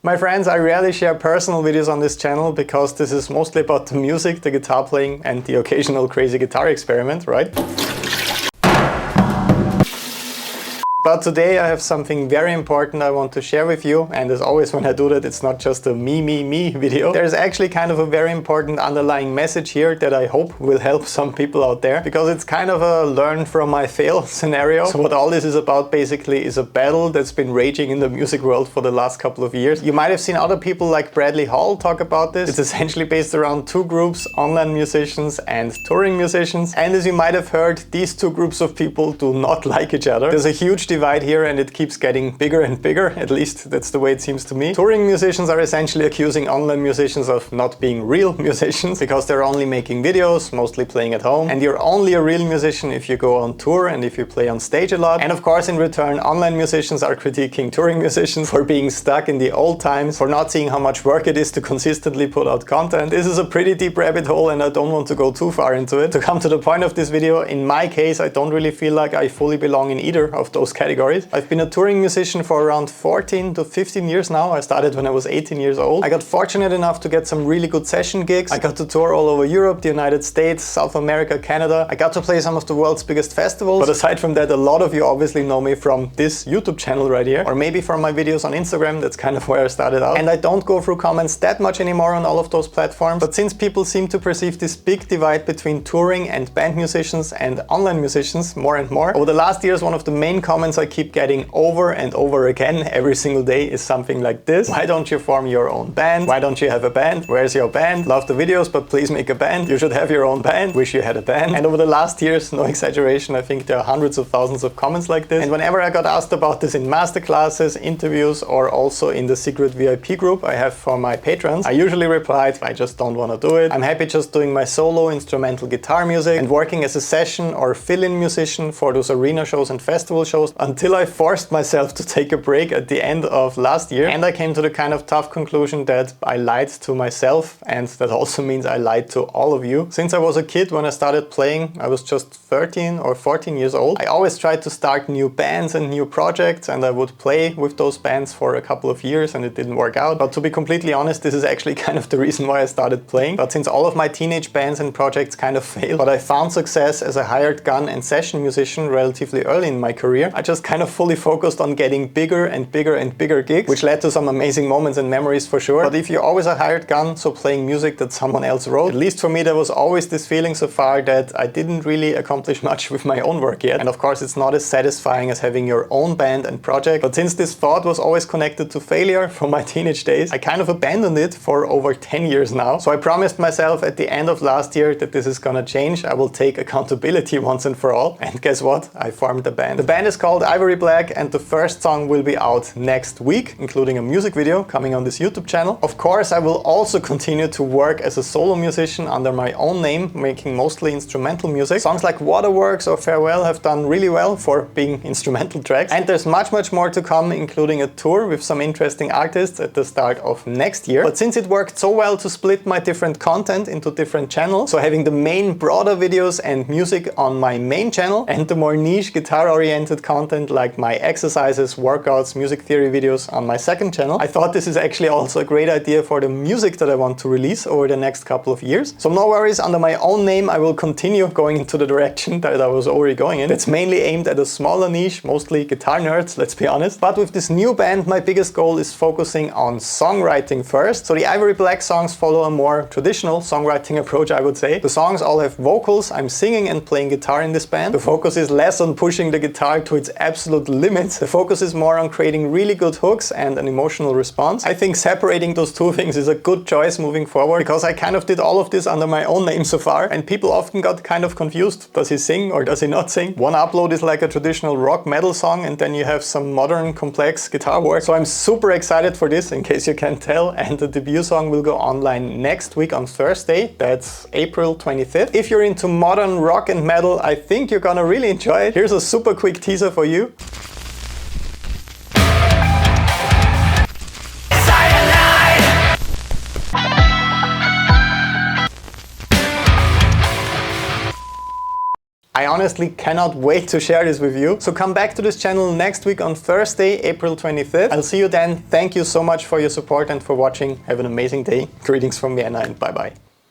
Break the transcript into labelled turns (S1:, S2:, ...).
S1: My friends, I rarely share personal videos on this channel because this is mostly about the music, the guitar playing and the occasional crazy guitar experiment, right? But today I have something very important I want to share with you, and as always when I do that, it's not just a me video. There's actually kind of a very important underlying message here that I hope will help some people out there, because it's kind of a learn from my fail scenario. So what all this is about basically is a battle that's been raging in the music world for the last couple of years. You might have seen other people like Bradley Hall talk about this. It's essentially based around two groups, online musicians and touring musicians. And as you might have heard, these two groups of people do not like each other. There's a huge divide here and it keeps getting bigger and bigger, at least that's the way it seems to me. Touring musicians are essentially accusing online musicians of not being real musicians because they're only making videos, mostly playing at home, and you're only a real musician if you go on tour and if you play on stage a lot. And of course in return, online musicians are critiquing touring musicians for being stuck in the old times, for not seeing how much work it is to consistently put out content. This is a pretty deep rabbit hole and I don't want to go too far into it. To come to the point of this video, in my case I don't really feel like I fully belong in either of those categories. I've been a touring musician for around 14 to 15 years now. I started when I was 18 years old. I got fortunate enough to get some really good session gigs. I got to tour all over Europe, the United States, South America, Canada. I got to play some of the world's biggest festivals. But aside from that, a lot of you obviously know me from this YouTube channel right here, or maybe from my videos on Instagram. That's kind of where I started out. And I don't go through comments that much anymore on all of those platforms. But since people seem to perceive this big divide between touring and band musicians and online musicians more and more, over the last years, one of the main comments I keep getting over and over again every single day is something like this. Why don't you form your own band? Why don't you have a band? Where's your band? Love the videos, but please make a band. You should have your own band. Wish you had a band. And over the last years, no exaggeration, I think there are hundreds of thousands of comments like this. And whenever I got asked about this in masterclasses, interviews, or also in the secret VIP group I have for my patrons, I usually replied, I just don't want to do it. I'm happy just doing my solo instrumental guitar music and working as a session or fill-in musician for those arena shows and festival shows, until I forced myself to take a break at the end of last year. And I came to the kind of tough conclusion that I lied to myself, and that also means I lied to all of you. Since I was a kid when I started playing, I was just 13 or 14 years old, I always tried to start new bands and new projects, and I would play with those bands for a couple of years and it didn't work out. But to be completely honest, this is actually kind of the reason why I started playing. But since all of my teenage bands and projects kind of failed, but I found success as a hired gun and session musician relatively early in my career, I just kind of fully focused on getting bigger and bigger and bigger gigs, which led to some amazing moments and memories for sure. But if you're always a hired gun, so playing music that someone else wrote, at least for me there was always this feeling so far that I didn't really accomplish much with my own work yet. And of course it's not as satisfying as having your own band and project. But since this thought was always connected to failure from my teenage days, I kind of abandoned it for over 10 years now. So I promised myself at the end of last year that this is gonna change. I will take accountability once and for all. And guess what? I formed a band. The band is called Ivory Black, and the first song will be out next week, including a music video coming on this YouTube channel. Of course, I will also continue to work as a solo musician under my own name, making mostly instrumental music. Songs like Waterworks or Farewell have done really well for being instrumental tracks. And there's much more to come, including a tour with some interesting artists at the start of next year. But since it worked so well to split my different content into different channels, so having the main broader videos and music on my main channel and the more niche guitar-oriented content like my exercises, workouts, music theory videos on my second channel, I thought this is actually also a great idea for the music that I want to release over the next couple of years. So no worries, under my own name I will continue going into the direction that I was already going in. It's mainly aimed at a smaller niche, mostly guitar nerds, let's be honest. But with this new band, my biggest goal is focusing on songwriting first. So the Ivory Black songs follow a more traditional songwriting approach, I would say. The songs all have vocals, I'm singing and playing guitar in this band. The focus is less on pushing the guitar to its absolute limits. The focus is more on creating really good hooks and an emotional response. I think separating those two things is a good choice moving forward, because I kind of did all of this under my own name so far, and people often got kind of confused. Does he sing or does he not sing? One upload is like a traditional rock metal song, and then you have some modern complex guitar work. So I'm super excited for this, in case you can't tell, and the debut song will go online next week on Thursday. That's April 25th. If you're into modern rock and metal, I think you're gonna really enjoy it. Here's a super quick teaser for you. I honestly cannot wait to share this with you. So come back to this channel next week on Thursday, April 25th. I'll see you then. Thank you so much for your support and for watching. Have an amazing day. Greetings from Vienna and bye bye.